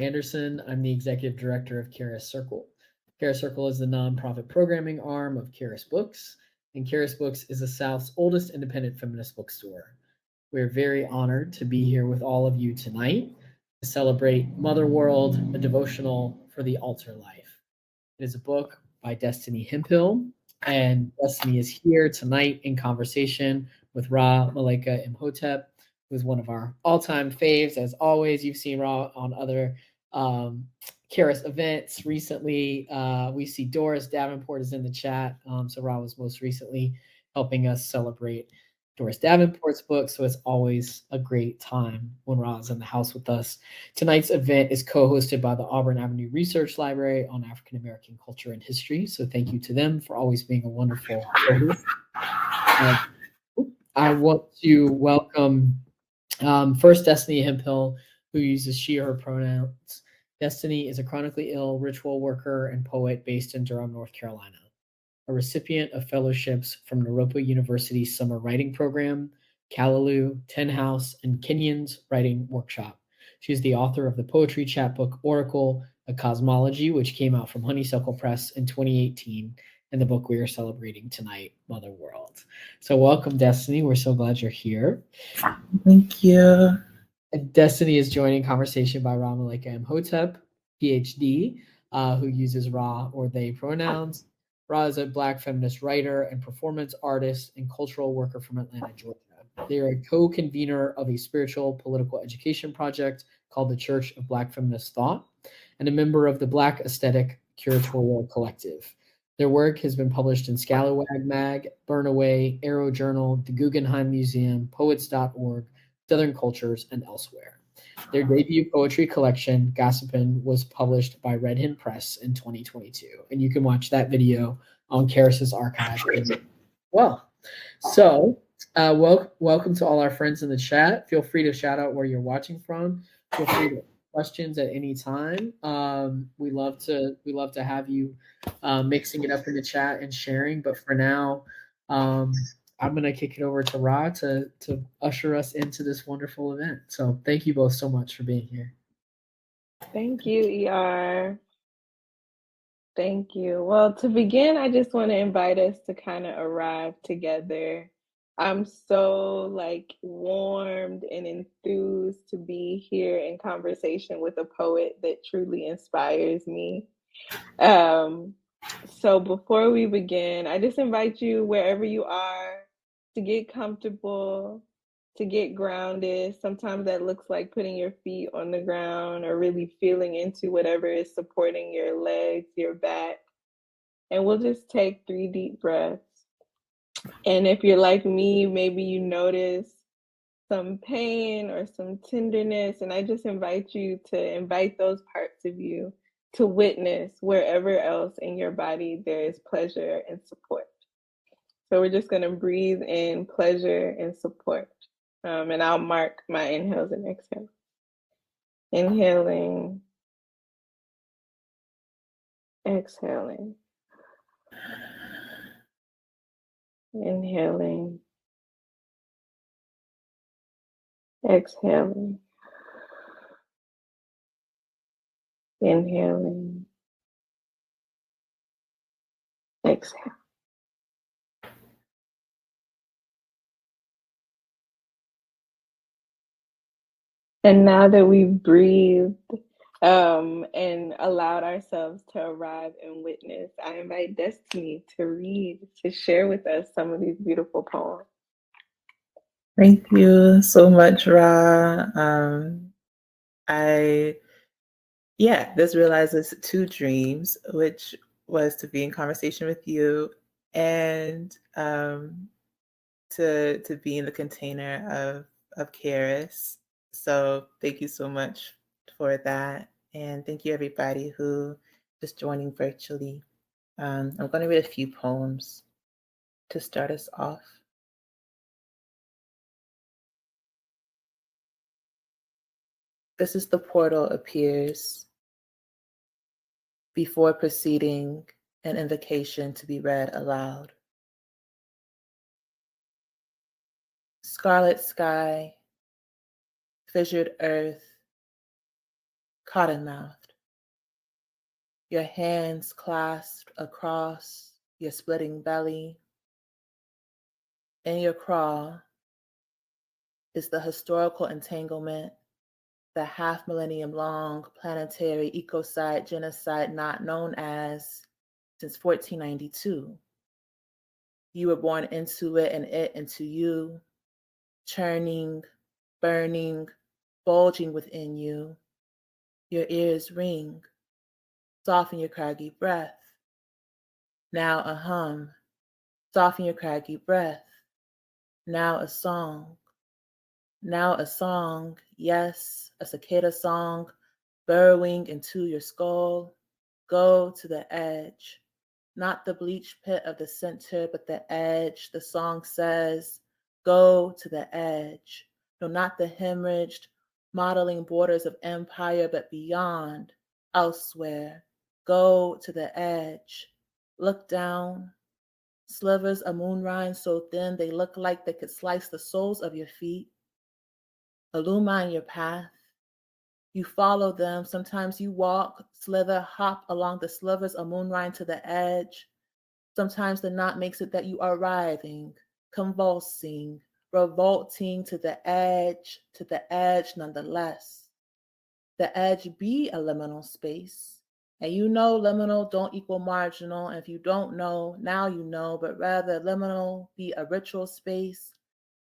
Anderson. I'm the executive director of Charis Circle. Charis Circle is the nonprofit programming arm of Charis Books, and Charis Books is the South's oldest independent feminist bookstore. We're very honored to be here with all of you tonight to celebrate Motherworld, a devotional for the altar life. It is a book by Destiny Hemphill, and Destiny is here tonight in conversation with Ra Malika Imhotep, who is one of our all-time faves. As always, you've seen Ra on other um, Charis events recently. We see Doris Davenport is in the chat. So Ra was most recently helping us celebrate Doris Davenport's book. So it's always a great time when Ra is in the house with us. Tonight's event is co-hosted by the Auburn Avenue Research Library on African American culture and history. So thank you to them for always being a wonderful co-host. I want to welcome first Destiny Hemphill, who uses she or her pronouns. Destiny is a chronically ill ritual worker and poet based in Durham, North Carolina, a recipient of fellowships from Naropa University's summer writing program, Callaloo, Ten House, and Kenyon's writing workshop. She is the author of the poetry chapbook Oracle, a Cosmology, which came out from Honeysuckle Press in 2018, and the book we are celebrating tonight, Motherworld. So welcome, Destiny. We're so glad you're here. Thank you. And Destiny is joining conversation by Ra Malika Imhotep, PhD, who uses Ra or they pronouns. Ra is a Black feminist writer and performance artist and cultural worker from Atlanta, Georgia. They are a co-convener of a spiritual political education project called the Church of Black Feminist Thought and a member of the Black Aesthetic Curatorial Collective. Their work has been published in Scalawag Mag, Burn Away, Arrow Journal, the Guggenheim Museum, Poets.org, Southern Cultures, and elsewhere. Their debut poetry collection, Gossipin', was published by Red Hen Press in 2022, and you can watch that video on Charis's archive as well. So, welcome to all our friends in the chat. Feel free to shout out where you're watching from. Feel free to questions at any time. We love to have you mixing it up in the chat and sharing. But for now, I'm gonna kick it over to Ra to usher us into this wonderful event. So thank you both so much for being here. Thank you, ER. Thank you. Well, to begin, I just want to invite us to kind of arrive together. I'm so warmed and enthused to be here in conversation with a poet that truly inspires me. So before we begin, I just invite you wherever you are to get comfortable, to get grounded. Sometimes that looks like putting your feet on the ground or really feeling into whatever is supporting your legs, your back. And we'll just take 3 deep breaths. And if you're like me, maybe you notice some pain or some tenderness, and I just invite you to invite those parts of you to witness wherever else in your body there is pleasure and support. So we're just going to breathe in pleasure and support. And I'll mark my inhales and exhales. Inhaling, exhaling. Inhaling, exhaling. Inhaling, exhale. And now that we've breathed and allowed ourselves to arrive and witness, I invite Destiny to read, to share with us some of these beautiful poems. Thank you so much, Ra. I just realized it's 2 dreams, which was to be in conversation with you and to be in the container of Charis. So thank you so much for that. And thank you everybody who is joining virtually. I'm going to read a few poems to start us off. This is the portal appears before proceeding an invocation to be read aloud. Scarlet sky, fissured earth, cotton-mouthed, your hands clasped across your splitting belly. In your craw is the historical entanglement, the half-millennium-long planetary ecocide genocide not known as since 1492. You were born into it and it into you, churning, burning, bulging within you. Your ears ring, soften your craggy breath. Now a hum, soften your craggy breath. Now a song. Now a song, yes, a cicada song, burrowing into your skull. Go to the edge, not the bleach pit of the center, but the edge. The song says, go to the edge. No, not the hemorrhaged, modeling borders of empire, but beyond, elsewhere. Go to the edge. Look down. Slivers of moonrise so thin they look like they could slice the soles of your feet. Illumine your path. You follow them. Sometimes you walk, slither, hop along the slivers of moonrise to the edge. Sometimes the knot makes it that you are writhing, convulsing, revolting to the edge nonetheless. The edge be a liminal space. And you know liminal don't equal marginal. And if you don't know, now you know, but rather liminal be a ritual space,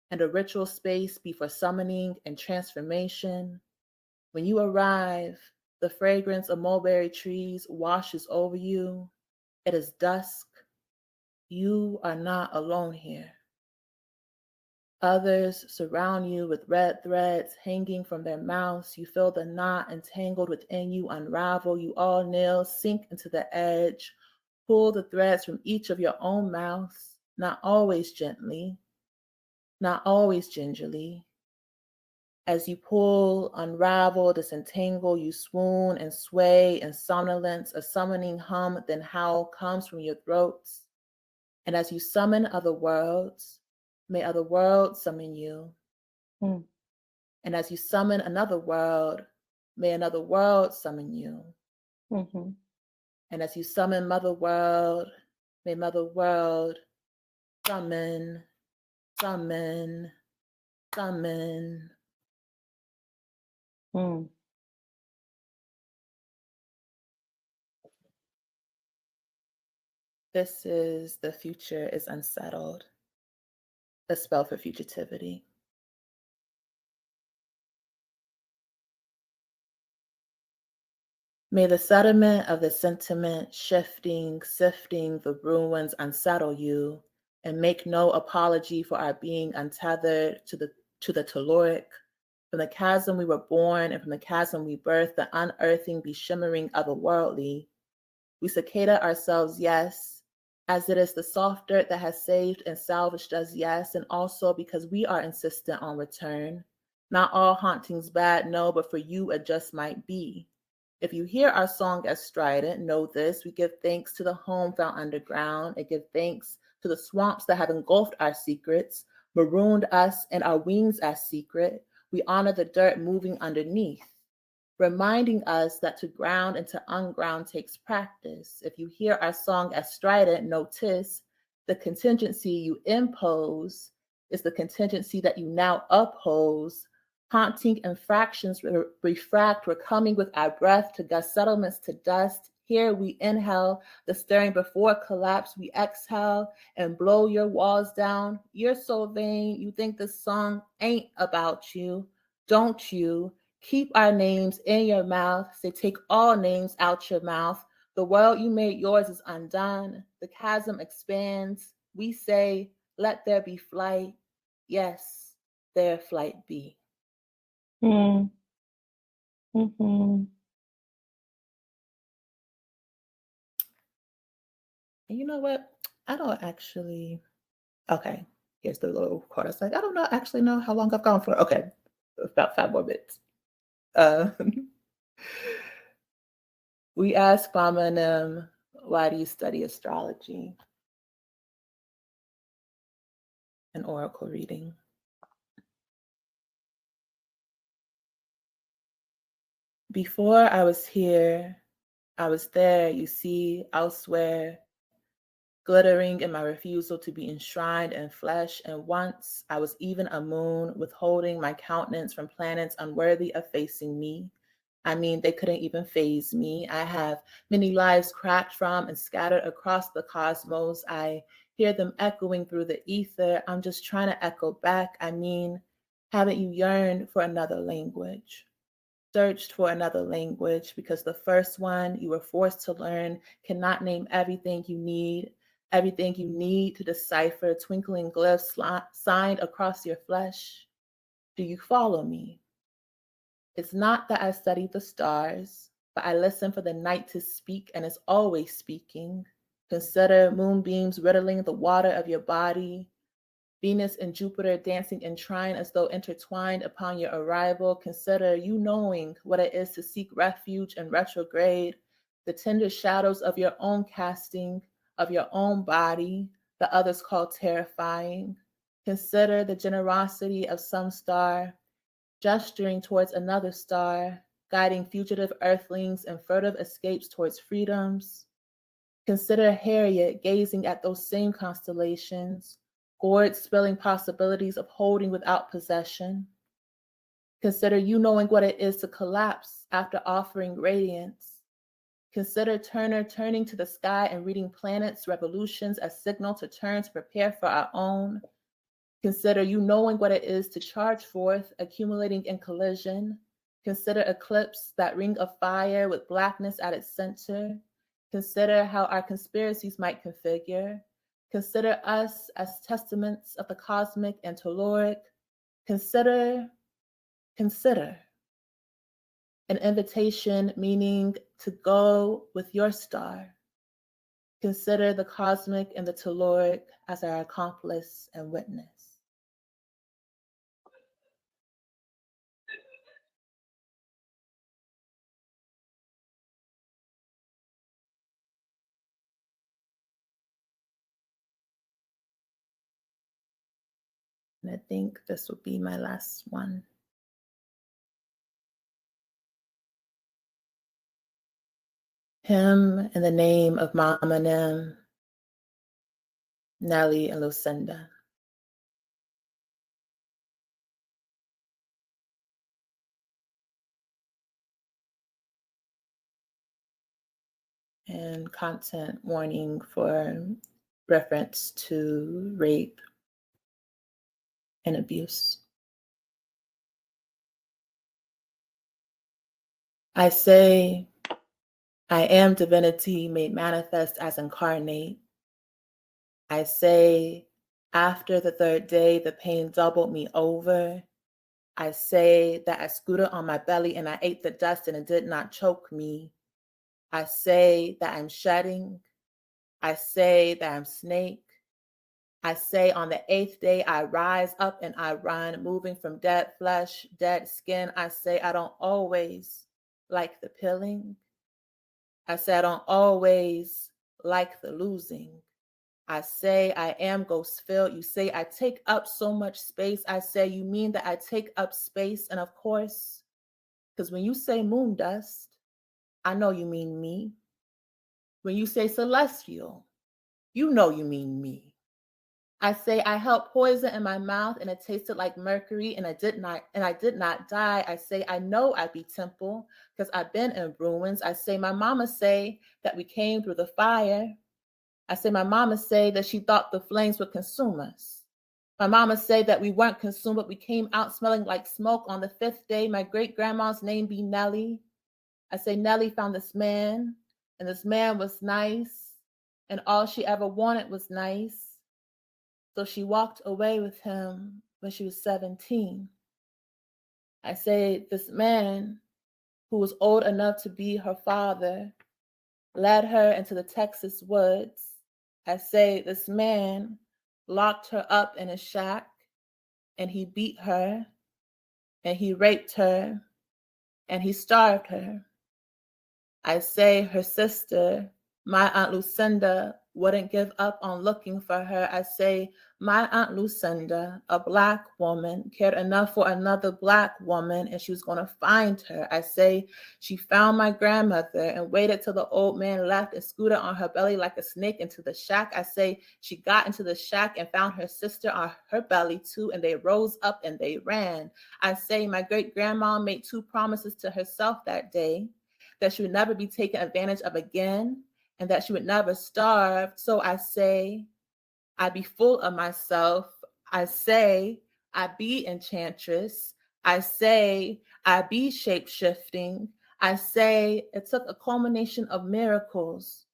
and a ritual space be for summoning and transformation. When you arrive, the fragrance of mulberry trees washes over you. It is dusk. You are not alone here. Others surround you with red threads hanging from their mouths. You feel the knot entangled within you unravel. You all kneel, sink into the edge, pull the threads from each of your own mouths, not always gently, not always gingerly. As you pull, unravel, disentangle, you swoon and sway in somnolence. A summoning hum, then howl comes from your throats. And as you summon other worlds, may other worlds summon you. Mm. And as you summon another world, may another world summon you. Mm-hmm. And as you summon Mother World, may Mother World summon, summon, summon. Mm. This is The Future is Unsettled, a spell for fugitivity. May the sediment of the sentiment shifting, sifting the ruins unsettle you, and make no apology for our being untethered to the telluric. From the chasm we were born, and from the chasm we birthed, the unearthing be shimmering otherworldly. We cicada ourselves, yes, as it is the soft dirt that has saved and salvaged us, yes, and also because we are insistent on return. Not all hauntings bad, no, but for you it just might be. If you hear our song as strident, know this: we give thanks to the home found underground, and give thanks to the swamps that have engulfed our secrets, marooned us and our wings as secret. We honor the dirt moving underneath, reminding us that to ground and to unground takes practice. If you hear our song as strident, notice the contingency you impose is the contingency that you now oppose. Haunting infractions refract. We're coming with our breath to gust settlements to dust. Here we inhale the stirring before collapse. We exhale and blow your walls down. You're so vain. You think this song ain't about you. Don't you? Keep our names in your mouth. Say, take all names out your mouth. The world you made yours is undone. The chasm expands. We say, let there be flight. Yes, there flight be. Mm. Mm-hmm. And you know what? I don't actually. Okay, here's the little chorus. I don't actually know how long I've gone for. Okay, about 5 more minutes. We asked Mama and them, why do you study astrology and oracle reading? Before I was here, I was there, you see, elsewhere, glittering in my refusal to be enshrined in flesh. And once I was even a moon, withholding my countenance from planets unworthy of facing me. I mean, they couldn't even faze me. I have many lives cracked from and scattered across the cosmos. I hear them echoing through the ether. I'm just trying to echo back. I mean, haven't you yearned for another language? Searched for another language because the first one you were forced to learn cannot name everything you need to decipher twinkling glyphs signed across your flesh. Do you follow me? It's not that I study the stars, but I listen for the night to speak, and it's always speaking. Consider moonbeams riddling the water of your body, Venus and Jupiter dancing in trine as though intertwined upon your arrival. Consider you knowing what it is to seek refuge in retrograde, the tender shadows of your own casting, of your own body, that others call terrifying. Consider the generosity of some star, gesturing towards another star, guiding fugitive earthlings and furtive escapes towards freedoms. Consider Harriet gazing at those same constellations, gourds spilling possibilities of holding without possession. Consider you knowing what it is to collapse after offering radiance. Consider Turner turning to the sky and reading planets' revolutions as signal to turn to prepare for our own. Consider you knowing what it is to charge forth, accumulating in collision. Consider eclipse, that ring of fire with blackness at its center. Consider how our conspiracies might configure. Consider us as testaments of the cosmic and telluric. Consider. An invitation meaning to go with your star. Consider the cosmic and the telluric as our accomplice and witness. And I think this will be my last one. Hymn in the name of Mama Nim, Nellie, and Lucinda. And content warning for reference to rape and abuse. I say, I am divinity made manifest as incarnate. I say, after the third day, the pain doubled me over. I say that I scooted on my belly and I ate the dust and it did not choke me. I say that I'm shedding. I say that I'm snake. I say on the 8th day, I rise up and I run, moving from dead flesh, dead skin. I say I don't always like the pilling. I say I don't always like the losing. I say I am ghost filled. You say I take up so much space. I say you mean that I take up space. And of course, because when you say moon dust, I know you mean me. When you say celestial, you know you mean me. I say I held poison in my mouth and it tasted like mercury and I did not die. I say I know I be temple because I've been in ruins. I say my mama say that we came through the fire. I say my mama say that she thought the flames would consume us. My mama say that we weren't consumed, but we came out smelling like smoke on the 5th day. My great grandma's name be Nellie. I say Nellie found this man and this man was nice and all she ever wanted was nice. So she walked away with him when she was 17. I say this man, who was old enough to be her father, led her into the Texas woods. I say this man locked her up in a shack and he beat her and he raped her and he starved her. I say her sister, my Aunt Lucinda, wouldn't give up on looking for her. I say, my Aunt Lucinda, a Black woman, cared enough for another Black woman, and she was going to find her. I say, she found my grandmother and waited till the old man left and scooted on her belly like a snake into the shack. I say, she got into the shack and found her sister on her belly too, and they rose up and they ran. I say, my great-grandma made 2 promises to herself that day, that she would never be taken advantage of again, and that she would never starve. So I say, I be full of myself. I say, I be enchantress. I say, I be shape-shifting. I say, it took a culmination of miracles,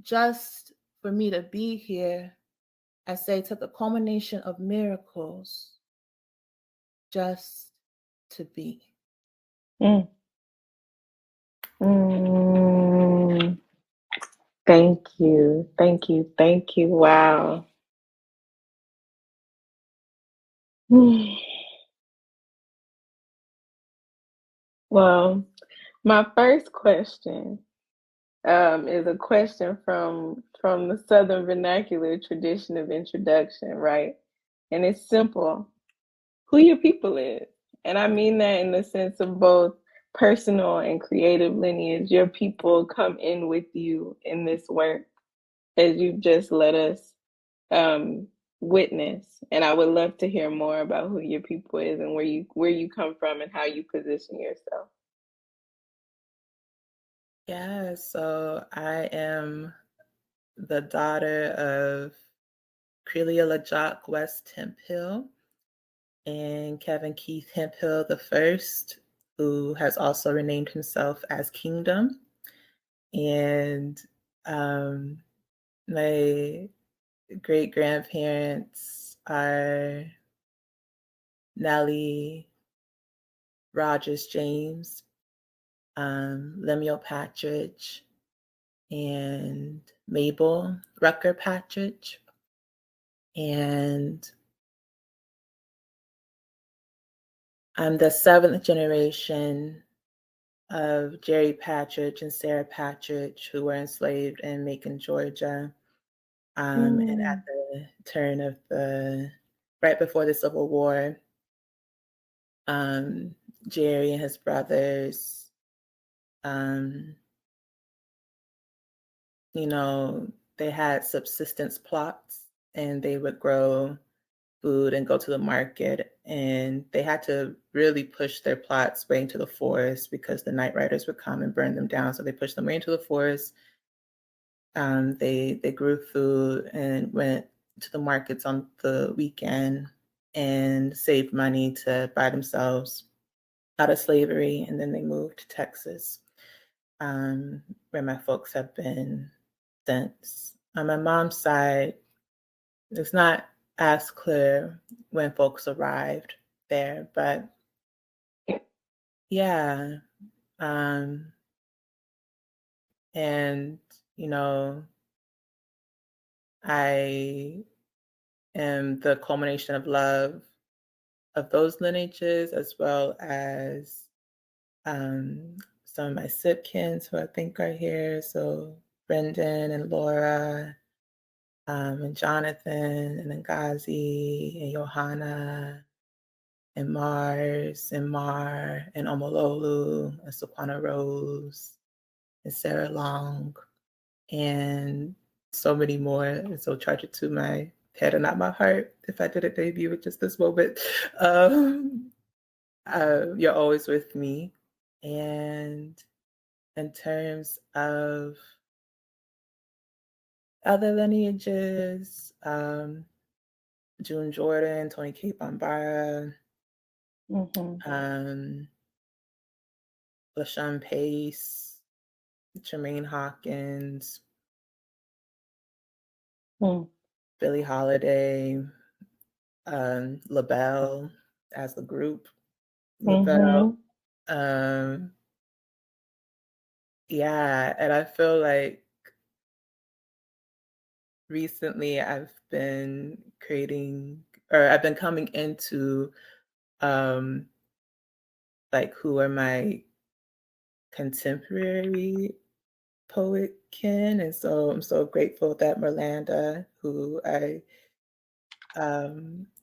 just for me to be here. I say, it took a culmination of miracles just to be. Mm. Mm. Thank you. Thank you. Thank you. Wow. Well, my first question is a question from the Southern vernacular tradition of introduction, right? And it's simple. Who your people is. And I mean that in the sense of both personal and creative lineage. Your people come in with you in this work, as you've just let us witness. And I would love to hear more about who your people is and where you come from and how you position yourself. Yeah, so I am the daughter of Crelia LaJock West Hemphill and Kevin Keith Hemphill the first, who has also renamed himself as Kingdom. And my great-grandparents are Nellie Rogers James, Lemuel Patridge, and Mabel Rucker Patridge. And I'm the 7th generation of Jerry Patridge and Sarah Patridge, who were enslaved in Macon, Georgia. And at the turn of right before the Civil War, Jerry and his brothers, they had subsistence plots, and they would grow food and go to the market, and they had to really push their plots way into the forest because the night riders would come and burn them down. So they pushed them way into the forest. They grew food and went to the markets on the weekend and saved money to buy themselves out of slavery. And then they moved to Texas, where my folks have been since. On my mom's side, it's not as clear when folks arrived there, but yeah. And, I am the culmination of love of those lineages, as well as some of my Sipkins who I think are here. So Brendan and Laura, and Jonathan and Ngazi and Johanna and Mars and Mar and Omololu and Saquana Rose and Sarah Long and so many more. And so charge it to my head and not my heart if I did a debut with just this moment. You're always with me. And in terms of other lineages, June Jordan, Toni Cade Bambara, LaShawn Pace, Tremaine Hawkins, Billie Holiday, LaBelle as the group, LaBelle. Yeah, and I feel like recently I've been coming into like who are my contemporary poet kin, and so I'm so grateful that Merlanda, who I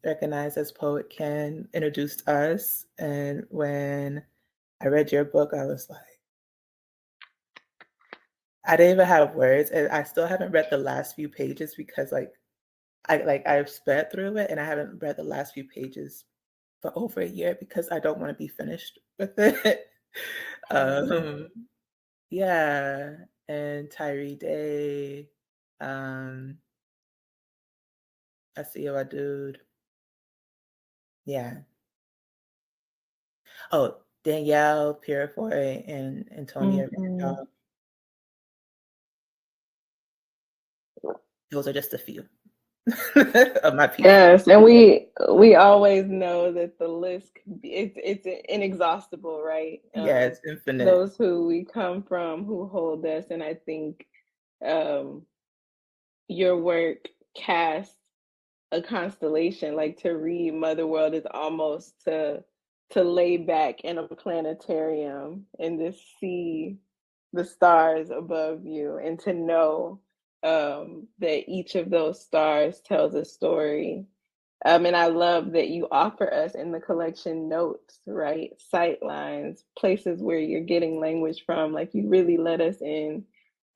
recognize as poet kin, introduced us. And when I read your book, I was like, I didn't even have words, and I still haven't read the last few pages because I've sped through it, and I haven't read the last few pages for over a year because I don't want to be finished with it. um, yeah, and Tyree Day, I see you, dude. Yeah. Oh, Danielle Purifoy and Tony Mhm. Those are just a few of my people. Yes, and we always know that the list could be, it's inexhaustible, right? Yeah, it's infinite. Those who we come from, who hold us, and I think your work casts a constellation. Like, to read Motherworld is almost to lay back in a planetarium and to see the stars above you, and to know that each of those stars tells a story. And I love that you offer us in the collection notes, right? Sight lines, places where you're getting language from. Like, you really let us in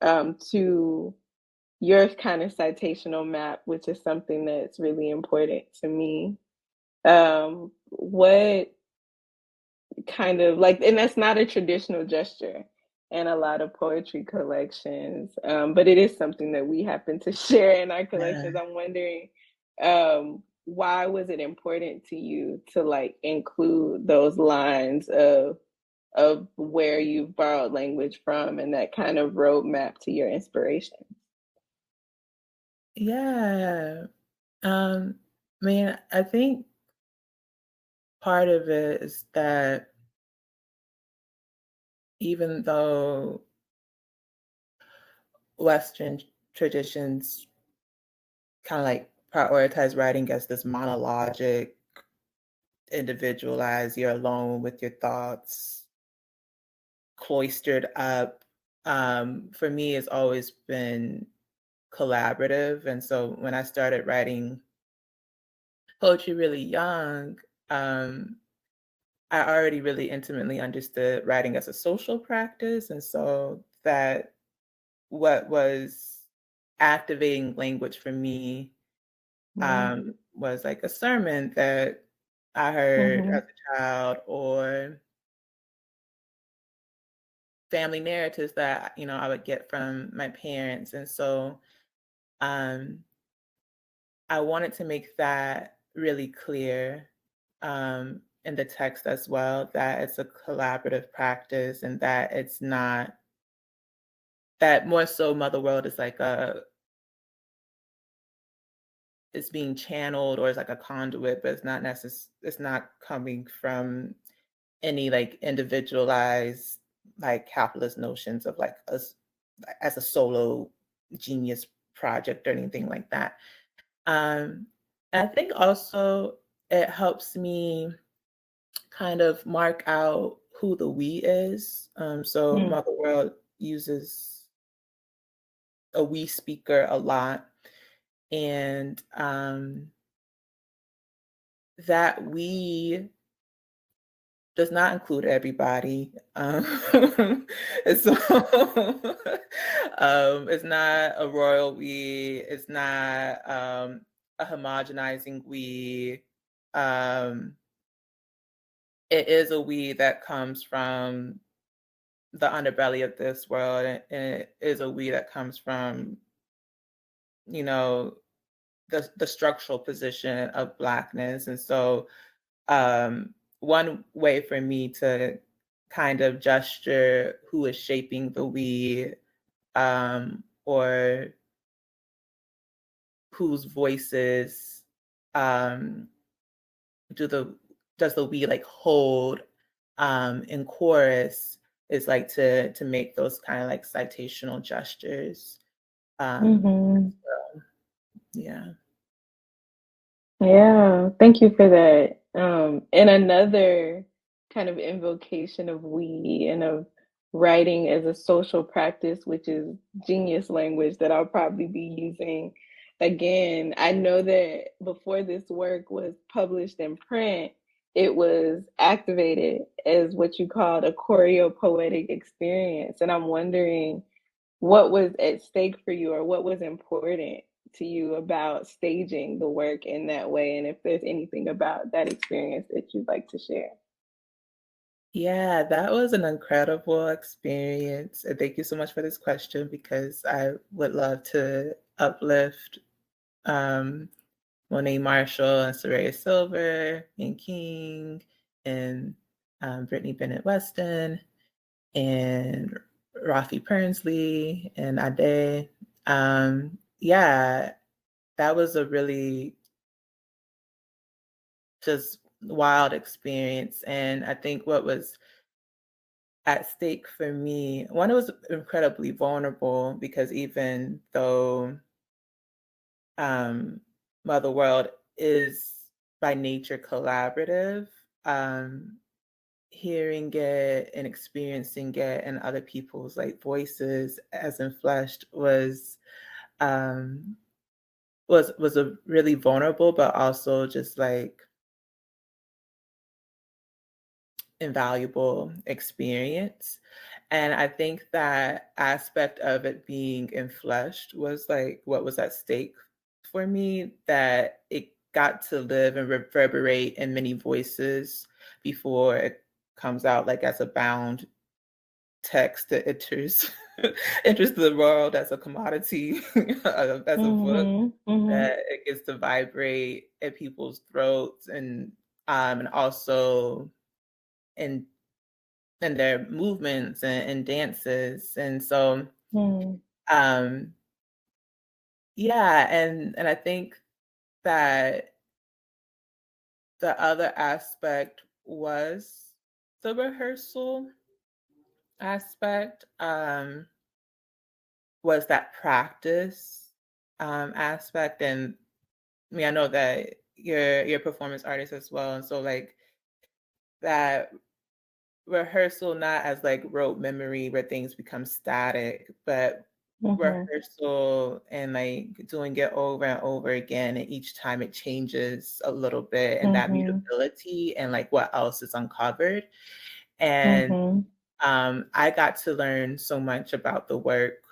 to your kind of citational map, which is something that's really important to me. What kind of like, and that's not a traditional gesture in a lot of poetry collections, but it is something that we happen to share in our collections. Yeah. I'm wondering, why was it important to you to like include those lines of where you've borrowed language from, and that kind of roadmap to your inspiration? Yeah. Man, I think part of it is that even though Western traditions kind of like prioritize writing as this monologic, individualized, you're alone with your thoughts, cloistered up. For me, it's always been collaborative. And so when I started writing poetry really young, I already really intimately understood writing as a social practice. And so that what was activating language for me was like a sermon that I heard Mm-hmm. as a child, or family narratives that I would get from my parents. And so um, I wanted to make that really clear in the text as well, that it's a collaborative practice, and that it's not that more so Motherworld is like it's being channeled, or it's like a conduit, but it's not coming from any like individualized like capitalist notions of like us as a solo genius project or anything like that. And I think also it helps me kind of mark out who the we is. So Motherworld uses a we speaker a lot, and that we does not include everybody. And so it's not a royal we, it's not a homogenizing we. It is a we that comes from the underbelly of this world, and it is a we that comes from, you know, the structural position of Blackness. And so one way for me to kind of gesture who is shaping the we, or whose voices um, does the we like hold in chorus, is like to make those kind of like citational gestures. Mm-hmm. So, yeah. Yeah, thank you for that. And another kind of invocation of we and of writing as a social practice, which is genius language that I'll probably be using again. I know that before this work was published in print, it was activated as what you called a choreopoetic experience. And I'm wondering what was at stake for you, or what was important to you about staging the work in that way, and if there's anything about that experience that you'd like to share. Yeah, that was an incredible experience. And thank you so much for this question, because I would love to uplift um, Monet Marshall and Soraya Silver and King and Brittany Bennett Weston and Rafi Pernsley and Ade. Yeah, that was a really just wild experience. And I think what was at stake for me, one, it was incredibly vulnerable, because even though Motherworld is by nature collaborative, hearing it and experiencing it and other people's like voices as enfleshed um was a really vulnerable, but also just like invaluable experience. And I think that aspect of it being enfleshed was like what was at stake for me, that it got to live and reverberate in many voices before it comes out like as a bound text that enters enters the world as a commodity, as a book, that it gets to vibrate in people's throats, and also in their movements and dances. And so yeah, and I think that the other aspect was the rehearsal aspect, was that practice aspect. And I mean, I know that you're a performance artist as well, and so like that rehearsal, not as like rote memory where things become static, but rehearsal and like doing it over and over again, and each time it changes a little bit, and that mutability and like what else is uncovered. And I got to learn so much about the work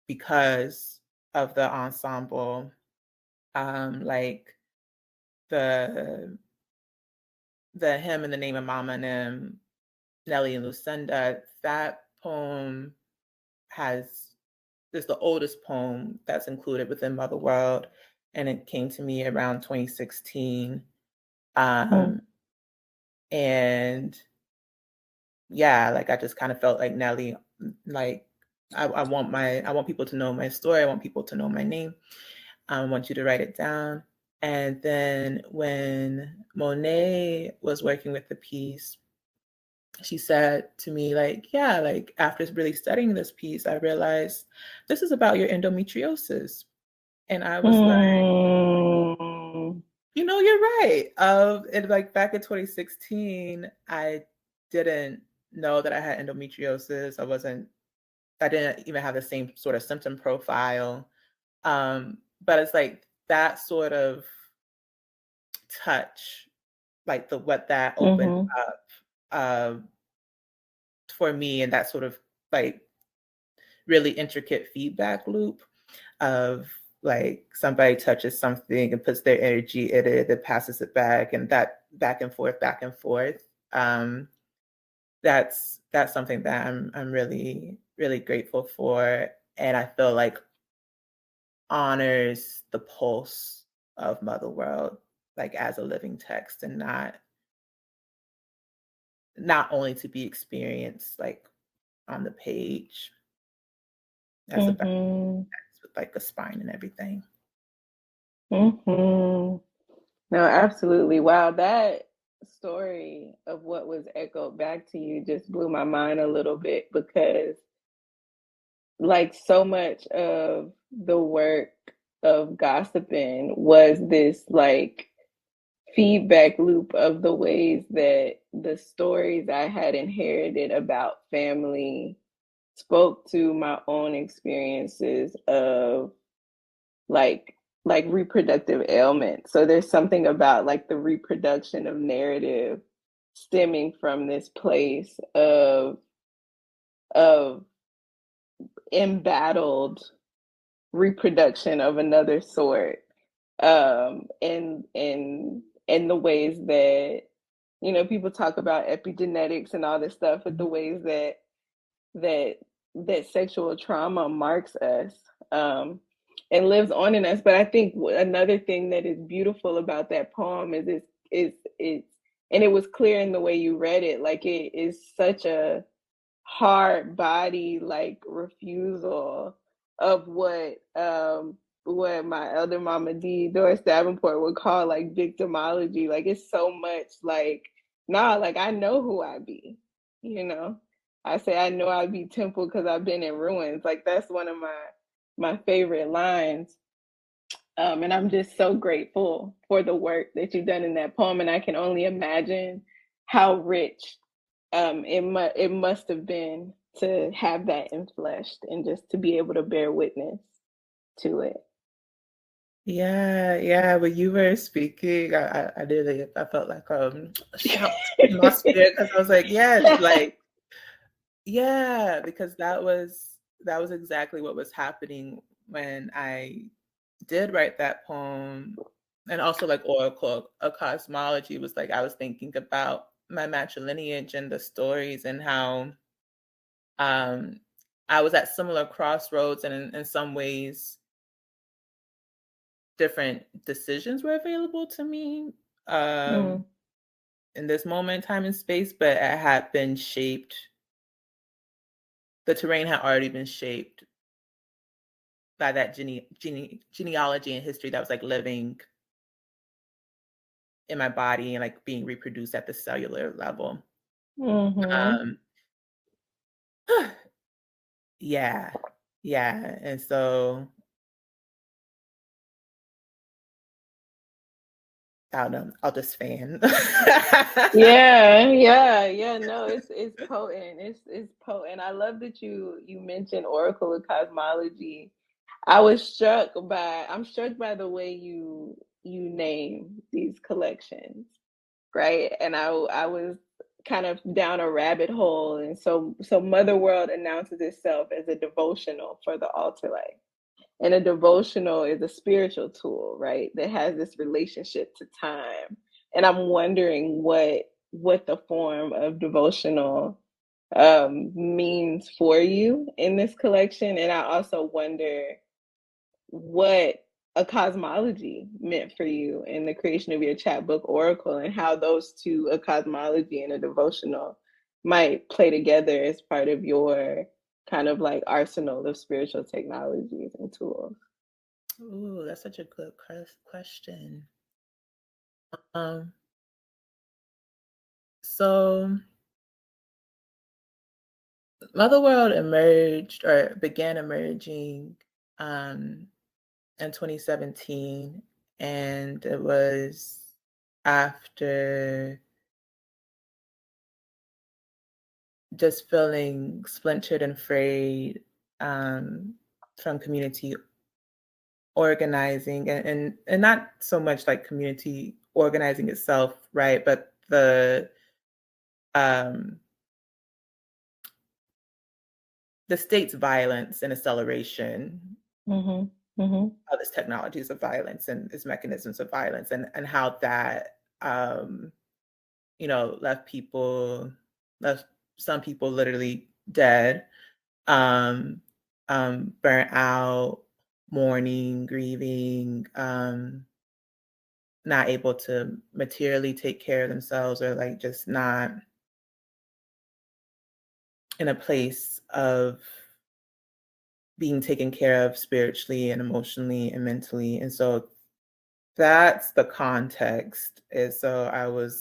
because of the ensemble. Like the hymn in the name of Mama and Nellie and Lucinda, that poem is the oldest poem that's included within Motherworld, and it came to me around 2016. And yeah, like I just kind of felt like Nellie, like I want people to know my story. I want people to know my name. I want you to write it down. And then when Monet was working with the piece, she said to me, like, yeah, like after really studying this piece, I realized this is about your endometriosis. And I was like, you're right. And like back in 2016, I didn't know that I had endometriosis. I didn't even have the same sort of symptom profile. But it's like that sort of touch, like what that opened up for me, and that sort of like really intricate feedback loop of like somebody touches something and puts their energy in it and passes it back, and that back and forth. That's something that I'm really, really grateful for, and I feel like honors the pulse of Motherworld, like as a living text, and not only to be experienced like on the page as a text with like a spine and everything. No, absolutely. Wow, that story of what was echoed back to you just blew my mind a little bit, because like so much of the work of gossiping was this like feedback loop of the ways that the stories I had inherited about family spoke to my own experiences of like reproductive ailment. So there's something about like the reproduction of narrative stemming from this place of embattled reproduction of another sort, and the ways that, you know, people talk about epigenetics and all this stuff, but the ways that sexual trauma marks us, and lives on in us. But I think another thing that is beautiful about that poem is and it was clear in the way you read it, like it is such a hard body like refusal of what my elder mama D, Doris Davenport, would call like victimology. Like it's so much like, nah, like I know who I be, you know. I say I know I be temple because I've been in ruins. Like that's one of my favorite lines. And I'm just so grateful for the work that you've done in that poem. And I can only imagine how rich it must have been to have that enfleshed and just to be able to bear witness to it. Yeah. When you were speaking, I did. I felt like a shout in my spirit because I was like, yes, like yeah, because that was exactly what was happening when I did write that poem, and also like Oracle of Cosmology was like I was thinking about my matrilineage and the stories and how I was at similar crossroads, and in some ways different decisions were available to me in this moment in time and space, but it had been shaped. The terrain had already been shaped by that genealogy and history that was like living in my body and like being reproduced at the cellular level. Um, yeah, and so I don't know. I'll just fan. Yeah. No, it's potent. It's potent. I love that you mentioned Oracle of Cosmology. I'm struck by the way you name these collections, right? And I was kind of down a rabbit hole, and so Motherworld announces itself as a devotional for the altar life. And a devotional is a spiritual tool, right? That has this relationship to time. And I'm wondering what the form of devotional means for you in this collection. And I also wonder what a cosmology meant for you in the creation of your chapbook Oracle, and how those two, a cosmology and a devotional, might play together as part of your kind of like arsenal of spiritual technologies and tools. Ooh, that's such a good question. Um, so Motherworld emerged or began emerging in 2017, and it was after just feeling splintered and frayed from community organizing and not so much like community organizing itself, right? But um, the state's violence and acceleration of its technologies of violence and its mechanisms of violence, and how that left some people literally dead, burnt out, mourning, grieving, not able to materially take care of themselves, or like just not in a place of being taken care of spiritually and emotionally and mentally. And so that's the context. And so I was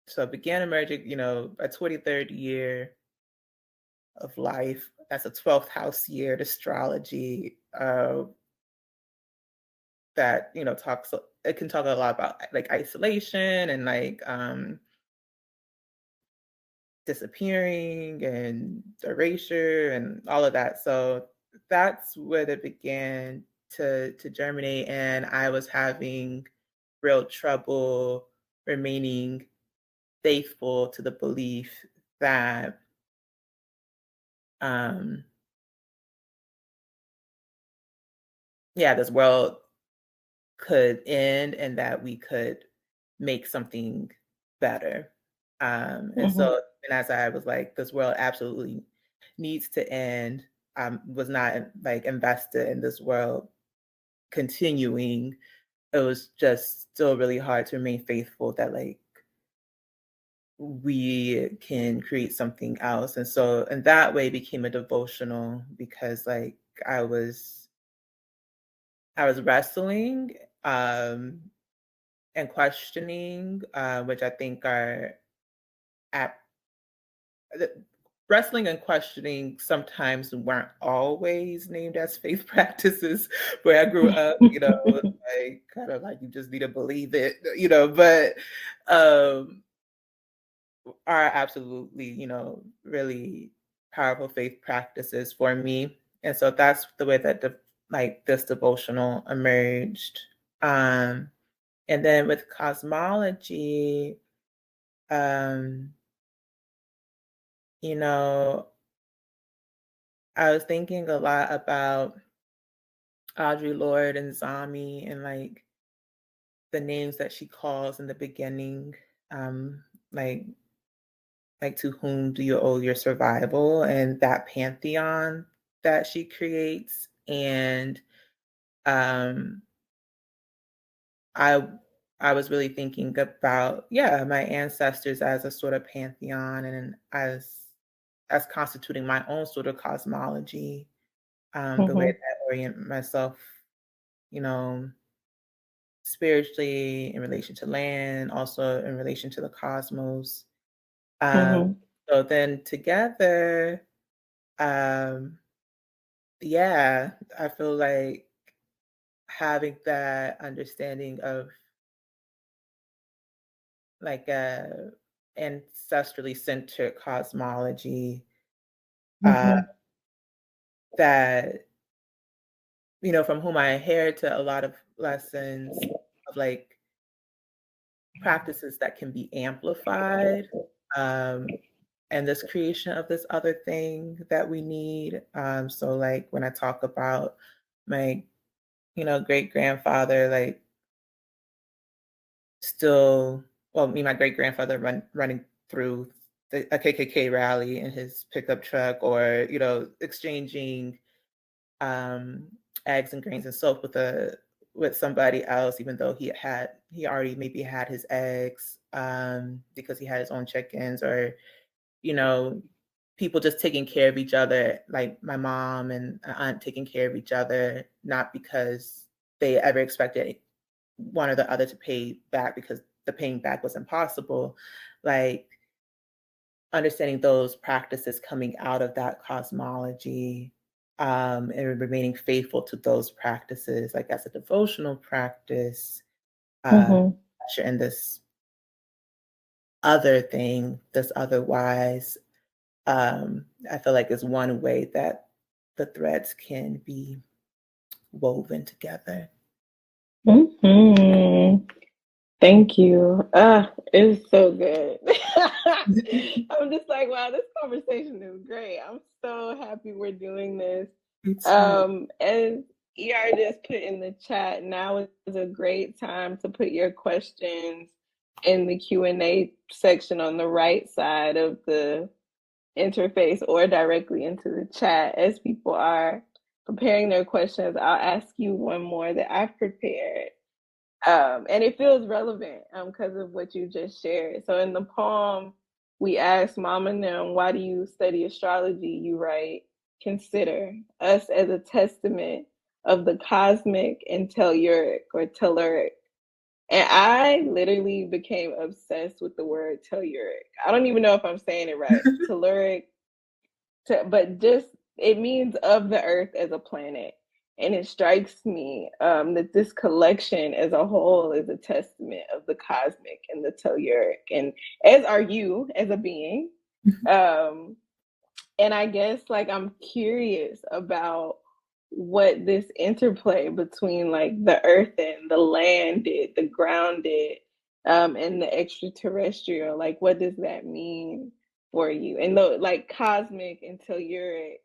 so I began emerging, a 23rd year of life. That's a 12th house year, astrology. that, you know, it can talk a lot about like isolation and like disappearing and erasure and all of that. So that's where it began to germinate, and I was having real trouble remaining faithful to the belief that um yeah, this world could end and that we could make something better. And so, and as I was like, this world absolutely needs to end, was not like invested in this world continuing. It was just still really hard to remain faithful that like we can create something else. And so in that way it became a devotional because like I was wrestling and questioning, which I think are at the wrestling and questioning sometimes weren't always named as faith practices where I grew up, you know, like kind of like you just need to believe it, you know, but um are absolutely, you know, really powerful faith practices for me. And so that's the way that like this devotional emerged. Um and then with cosmology, um, you know, I was thinking a lot about Audre Lorde and Zami and like the names that she calls in the beginning, um, like to whom do you owe your survival and that pantheon that she creates. And um, I I was really thinking about, yeah, my ancestors as a sort of pantheon and as constituting my own sort of cosmology, the way that I orient myself, you know, spiritually in relation to land, also in relation to the cosmos. Um, so then together, um, yeah, I feel like having that understanding of like a ancestrally centered cosmology, uh, that, you know, from whom I inherited a lot of lessons of like practices that can be amplified, um, and this creation of this other thing that we need. So like when I talk about my, you know, great grandfather, like still, well, me, my great grandfather running through a KKK rally in his pickup truck, or you know, exchanging um, eggs and grains and soap with somebody else, even though he already maybe had his eggs, because he had his own chickens, or you know, people just taking care of each other, like my mom and aunt taking care of each other, not because they ever expected one or the other to pay back because the paying back was impossible. Like understanding those practices coming out of that cosmology, and remaining faithful to those practices, like as a devotional practice, and this other thing, this otherwise, I feel like is one way that the threads can be woven together. Thank you. It's so good. I'm just like, wow, this conversation is great. I'm so happy we're doing this. As ER just put in the chat, now is a great time to put your questions in the Q&A section on the right side of the interface or directly into the chat. As people are preparing their questions, I'll ask you one more that I've prepared. And it feels relevant because of what you just shared. So in the poem, we ask Mom and them, why do you study astrology? You write, consider us as a testament of the cosmic and telluric or telluric. And I literally became obsessed with the word telluric. I don't even know if I'm saying it right. Telluric, but just it means of the earth as a planet. And it strikes me that this collection as a whole is a testament of the cosmic and the telluric, and as are you as a being. And I guess like I'm curious about what this interplay between like the earth and the landed, the grounded, and the extraterrestrial, like what does that mean for you? And the like cosmic and telluric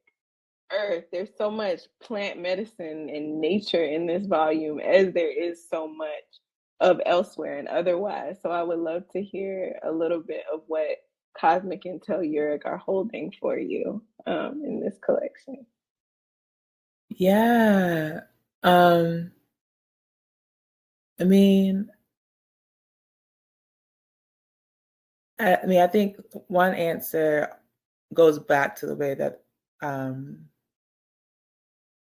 earth, there's so much plant medicine and nature in this volume as there is so much of elsewhere and otherwise. So I would love to hear a little bit of what cosmic and telluric are holding for you in this collection. Yeah. I mean, I think one answer goes back to the way that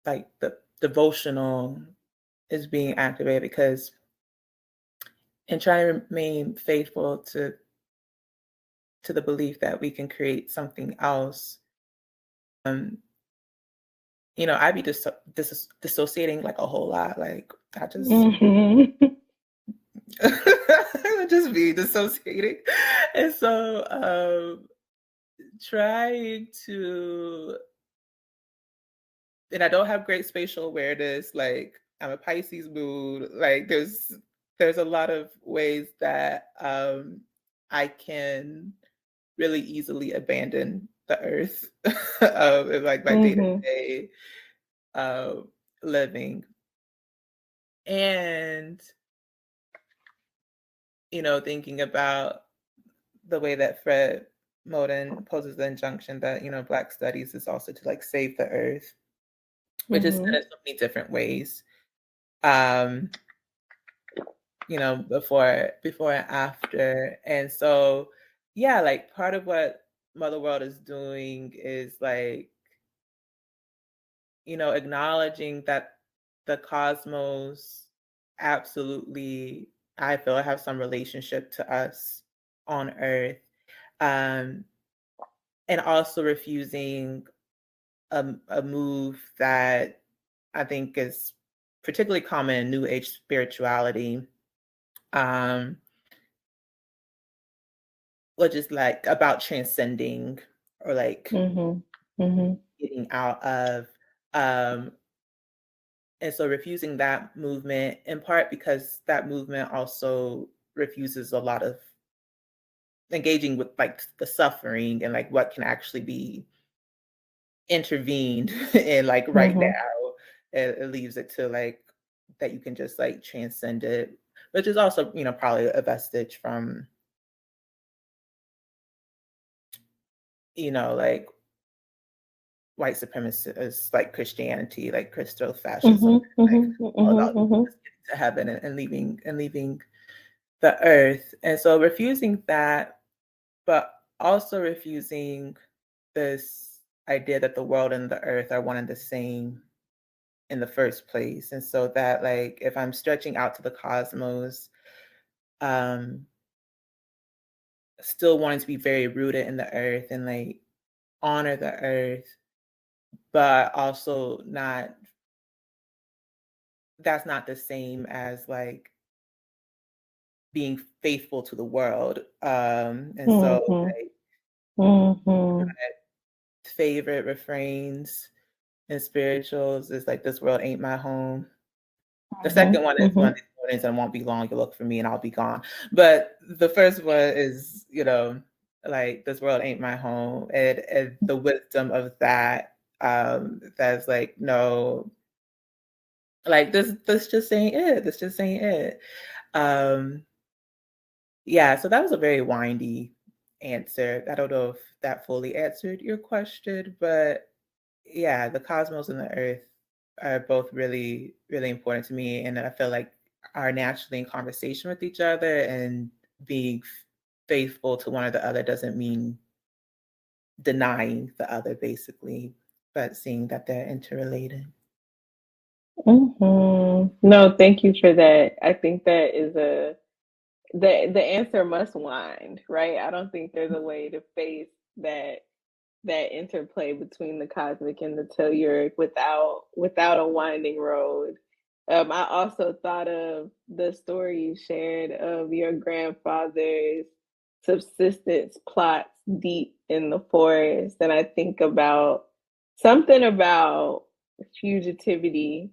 like the devotional is being activated, because in trying to remain faithful to the belief that we can create something else, I'd be dissociating like a whole lot. Like I just just be dissociating. And so trying to, and I don't have great spatial awareness. Like I'm a Pisces moon. Like there's a lot of ways that I can really easily abandon the earth in like my day-to-day living. And thinking about the way that Fred Moten poses the injunction that Black studies is also to like save the earth, which is said in so many different ways. Before and after. And so yeah, like part of what Motherworld is doing is like acknowledging that the cosmos absolutely, I feel, have some relationship to us on Earth, and also refusing a move that I think is particularly common in New Age spirituality, which is like about transcending or like getting out of. And so refusing that movement, in part because that movement also refuses a lot of engaging with like the suffering and like what can actually be intervened in like right now. It leaves it to like that you can just like transcend it, which is also probably a vestige from like white supremacist like Christianity, like Christo fascism, all about getting to heaven and leaving the earth. And so refusing that, but also refusing this idea that the world and the earth are one and the same in the first place. And so that like if I'm stretching out to the cosmos, still wanting to be very rooted in the earth and like honor the earth, but also that's not the same as like being faithful to the world. And so like, my favorite refrains in spirituals is like, this world ain't my home. The second one is Monday mornings and won't be long, you'll look for me and I'll be gone. But the first one is, like, this world ain't my home. And the wisdom of that, that's like, no, like this just ain't it. This just ain't it. Yeah, so that was a very windy answer. I don't know if that fully answered your question, but yeah, the cosmos and the earth are both really, really important to me. And I feel like are naturally in conversation with each other, and being faithful to one or the other doesn't mean denying the other, basically, but seeing that they're interrelated. No, thank you for that. I think that is the answer must wind, right? I don't think there's a way to face that that interplay between the cosmic and the telluric without a winding road. I also thought of the story you shared of your grandfather's subsistence plots deep in the forest, and I think about something about fugitivity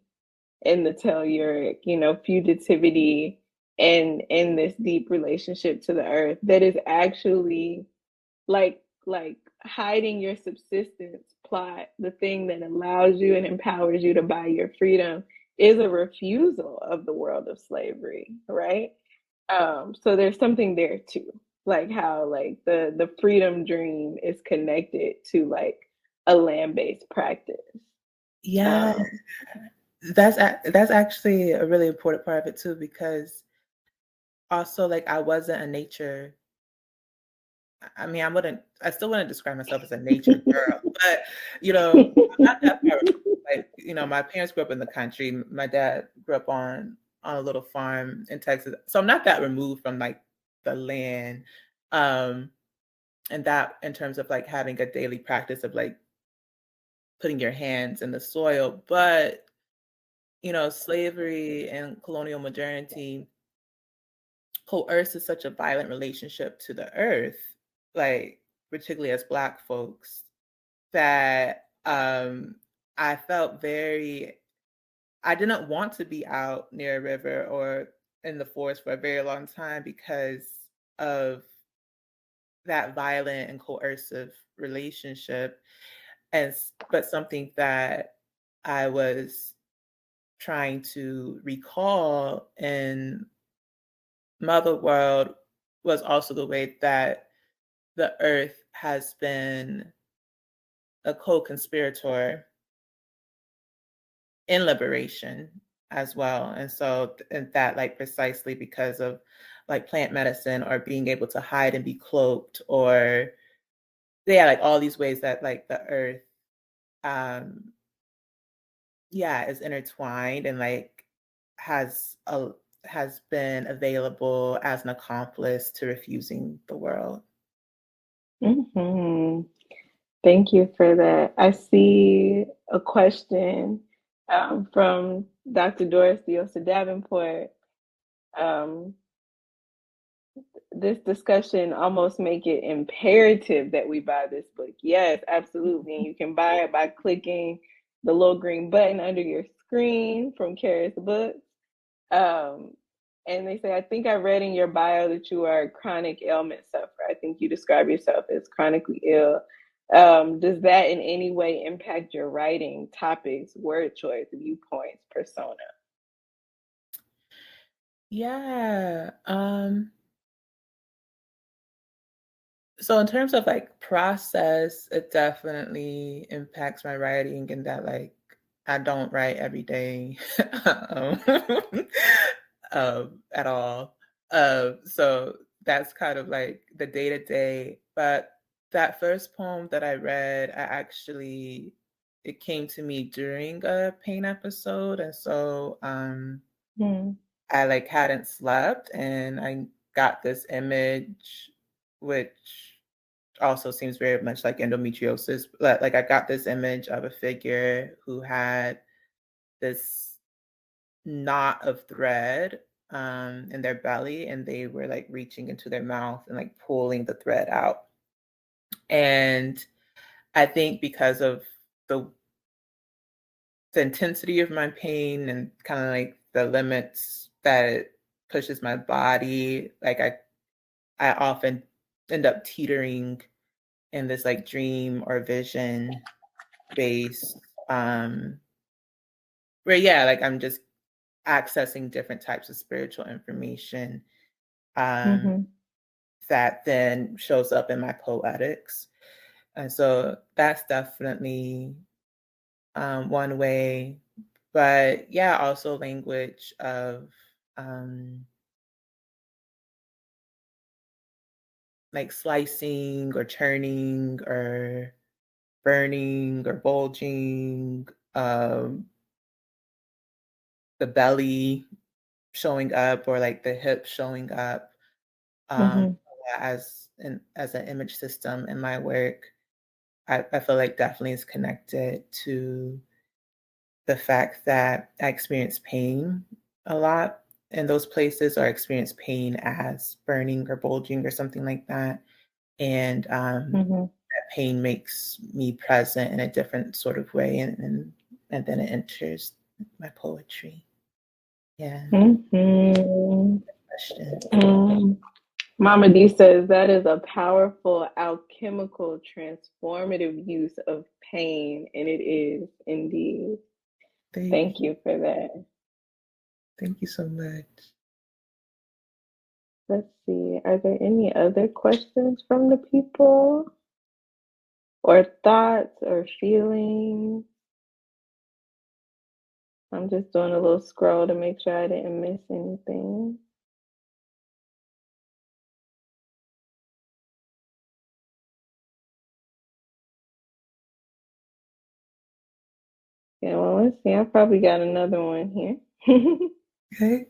in the telluric, fugitivity and in this deep relationship to the earth that is actually like hiding your subsistence plot, the thing that allows you and empowers you to buy your freedom is a refusal of the world of slavery, right? So there's something there too, like how like the freedom dream is connected to like a land-based practice. Yeah, that's actually a really important part of it too, because also like I wasn't a nature. I mean, I still wouldn't describe myself as a nature girl, but I'm not that far. Like, my parents grew up in the country. My dad grew up on a little farm in Texas, so I'm not that removed from like the land, and that in terms of like having a daily practice of like putting your hands in the soil. But slavery and colonial modernity coerces such a violent relationship to the earth, like particularly as Black folks, that I felt I didn't want to be out near a river or in the forest for a very long time because of that violent and coercive relationship. But something that I was trying to recall in Motherworld was also the way that the earth has been a co-conspirator in liberation as well. And so and that like precisely because of like plant medicine or being able to hide and be cloaked, or like all these ways that like the earth um is intertwined and like has been available as an accomplice to refusing the world. Mm-hmm. Thank you for that. I see a question from Dr. Doris Diosa Davenport. This discussion almost make it imperative that we buy this book. Yes, absolutely. And you can buy it by clicking the little green button under your screen from Charis Books. And they say, I think I read in your bio that you are a chronic ailment sufferer. I think you describe yourself as chronically ill. Does that in any way impact your writing, topics, word choice, viewpoints, persona? Yeah. So in terms of like process, it definitely impacts my writing in that like I don't write every day um, at all. So that's kind of like the day to day. But that first poem that I read, it came to me during a pain episode. And so I like hadn't slept and I got this image, which also seems very much like endometriosis. Like I got this image of a figure who had this knot of thread in their belly, and they were like reaching into their mouth and like pulling the thread out. And I think because of the intensity of my pain and kind of like the limits that it pushes my body, like I often end up teetering in this like dream or vision based where like I'm just accessing different types of spiritual information that then shows up in my poetics. And so that's definitely one way. But yeah, also language of like slicing or churning or burning or bulging, the belly showing up or like the hip showing up as an image system in my work. I feel like definitely is connected to the fact that I experience pain a lot in those places, or experience pain as burning or bulging or something like that. And Mm-hmm. that pain makes me present in a different sort of way, and then it enters my poetry. Yeah. Mm-hmm. Question. Mama D says that is a powerful alchemical transformative use of pain, and it is indeed. Thank you for that. Thank you so much. Let's see. Are there any other questions from the people? Or thoughts or feelings? I'm just doing a little scroll to make sure I didn't miss anything. Yeah, well, let's see. I probably got another one here. Okay.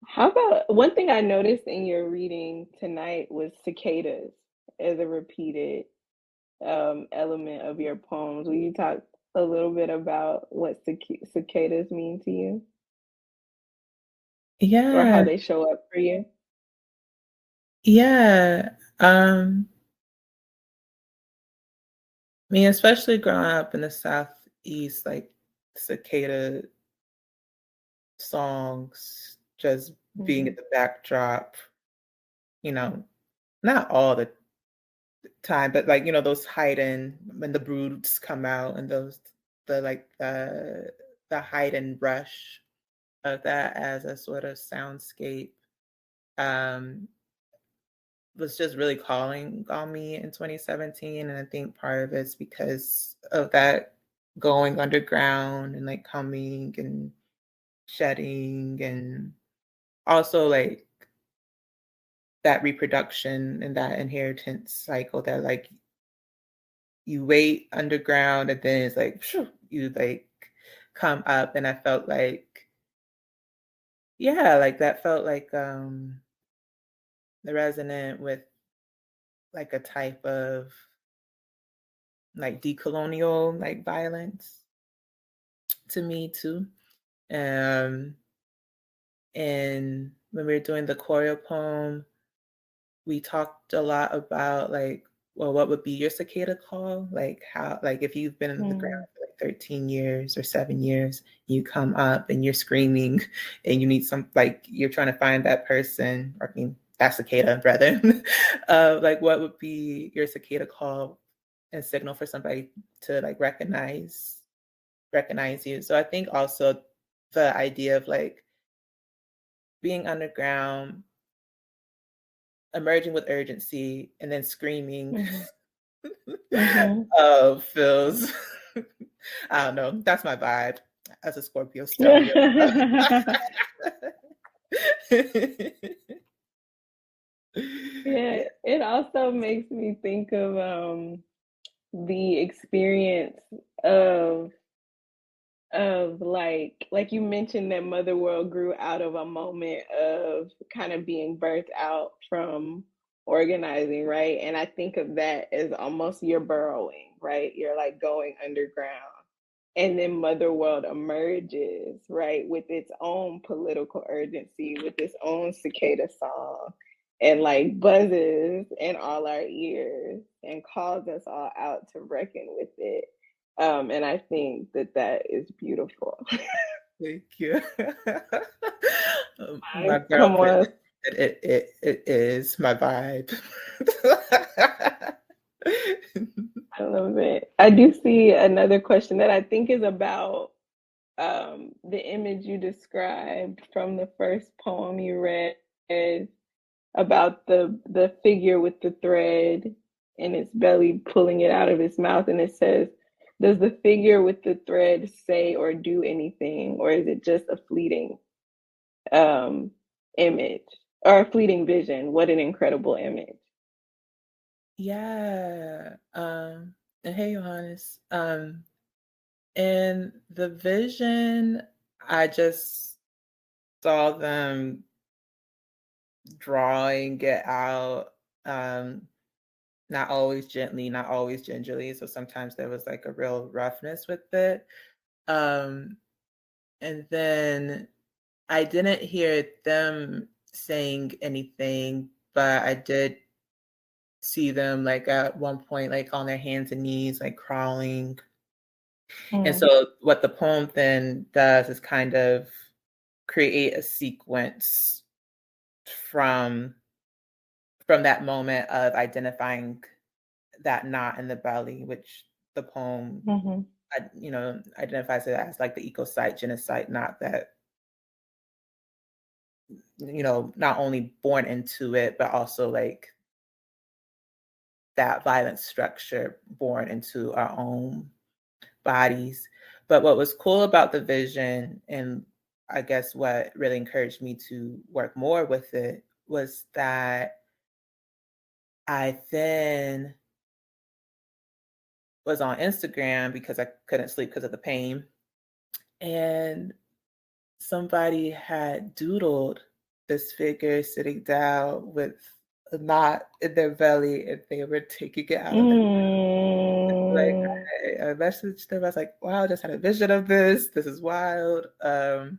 How about one thing I noticed in your reading tonight was cicadas as a repeated element of your poems. Will you talk a little bit about what cicadas mean to you? Yeah. Or how they show up for you? Yeah. I mean, especially growing up in the Southeast, like cicada songs just being at the backdrop, not all the time, but like, those hidden when the broods come out, and the hide and rush of that as a sort of soundscape um was just really calling on me in 2017. And I think part of it's because of that going underground and like coming and shedding, and also like that reproduction and that inheritance cycle that like you wait underground and then it's like you like come up. And I felt like, yeah, like that felt like the resonant with like a type of like decolonial like violence to me too. Um and when we were doing the choreo poem, we talked a lot about like, well, what would be your cicada call? Like how, like if you've been in the ground for like 13 years or 7 years, you come up and you're screaming and you need some, like you're trying to find that person, or I mean, that cicada rather. Like what would be your cicada call and signal for somebody to like recognize you? So I think also the idea of like being underground, emerging with urgency, and then screaming feels I don't know, that's my vibe as a Scorpio stellium. Yeah, it also makes me think of the experience of like you mentioned that Motherworld grew out of a moment of kind of being birthed out from organizing, right? And I think of that as almost you're burrowing, right? You're like going underground. And then Motherworld emerges, right, with its own political urgency, with its own cicada song, and like buzzes in all our ears and calls us all out to reckon with it. And I think that is beautiful. Thank you. My Come girlfriend, on. it is my vibe. I love it. I do see another question that I think is about the image you described from the first poem you read, about the figure with the thread in its belly pulling it out of its mouth, and it says, does the figure with the thread say or do anything, or is it just a fleeting image or a fleeting vision? What an incredible image. Yeah. And hey, Johannes. And the vision, I just saw them drawing it out, not always gently, not always gingerly. So sometimes there was like a real roughness with it. And then I didn't hear them saying anything, but I did see them like at one point, like on their hands and knees, like crawling. And so what the poem then does is kind of create a sequence from that moment of identifying that knot in the belly, which the poem, identifies it as like the ecocide genocide knot that, not only born into it, but also like that violent structure born into our own bodies. But what was cool about the vision, and I guess what really encouraged me to work more with it, was that I then was on Instagram because I couldn't sleep because of the pain. And somebody had doodled this figure sitting down with a knot in their belly, and they were taking it out of like I messaged them. I was like, wow, I just had a vision of this. This is wild. And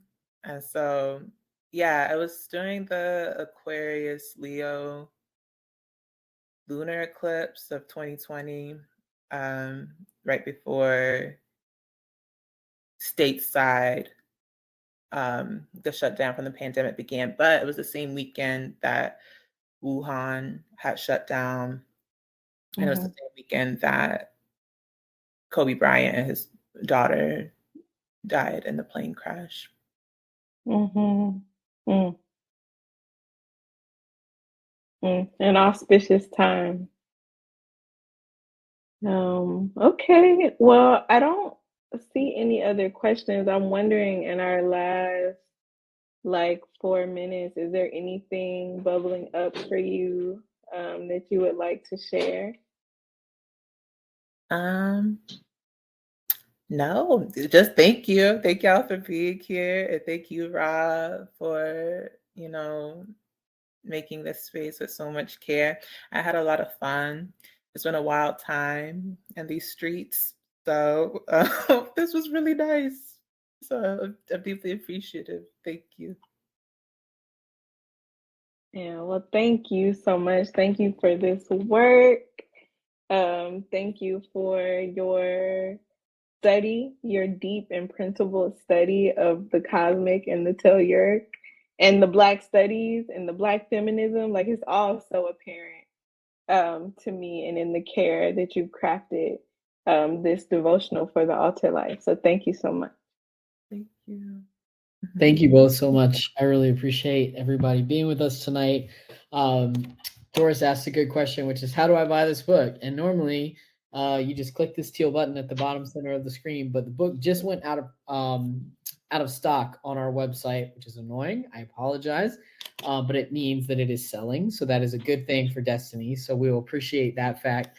so, yeah, it was during the Aquarius Leo lunar eclipse of 2020, right before stateside the shutdown from the pandemic began. But it was the same weekend that Wuhan had shut down. And it was the same weekend that Kobe Bryant and his daughter died in the plane crash. An auspicious time. Okay, well, I don't see any other questions. I'm wondering in our last like 4 minutes, is there anything bubbling up for you that you would like to share? No, just thank you. Thank y'all for being here. And thank you, Ra, for, making this space with so much care. I had a lot of fun. It's been a wild time in these streets. So this was really nice. So I'm deeply appreciative. Thank you. Yeah, well, thank you so much. Thank you for this work. Thank you for your study, your deep and principled study of the cosmic and the telluric and the Black studies and the Black feminism. Like, it's all so apparent to me, and in the care that you've crafted this devotional for the altar life. So thank you so much. Thank you. Thank you both so much. I really appreciate everybody being with us tonight. Doris asked a good question, which is, how do I buy this book? And normally you just click this teal button at the bottom center of the screen, but the book just went out of stock on our website, which is annoying. I apologize, but it means that it is selling. So that is a good thing for Destiny. So we will appreciate that fact.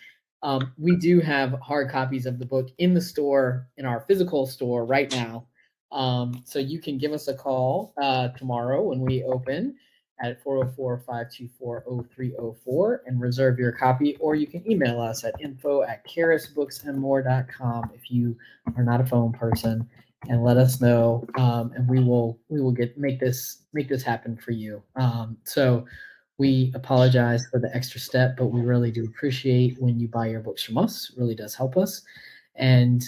We do have hard copies of the book in the store, in our physical store right now. So you can give us a call tomorrow when we open at 404-524-0304 and reserve your copy, or you can email us at info@charisbooksandmore.com if you are not a phone person, and let us know, and we will make this happen for you. So we apologize for the extra step, but we really do appreciate when you buy your books from us. It really does help us. And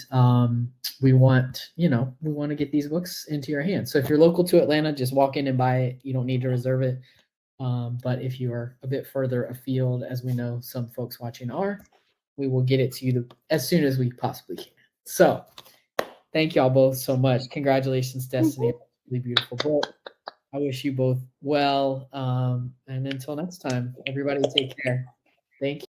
we want to get these books into your hands. So if you're local to Atlanta, just walk in and buy it. You don't need to reserve it. But if you are a bit further afield, as we know some folks watching are, we will get it to you as soon as we possibly can. So thank y'all both so much. Congratulations, Destiny. Really beautiful book. I wish you both well. And until next time, everybody take care. Thank you.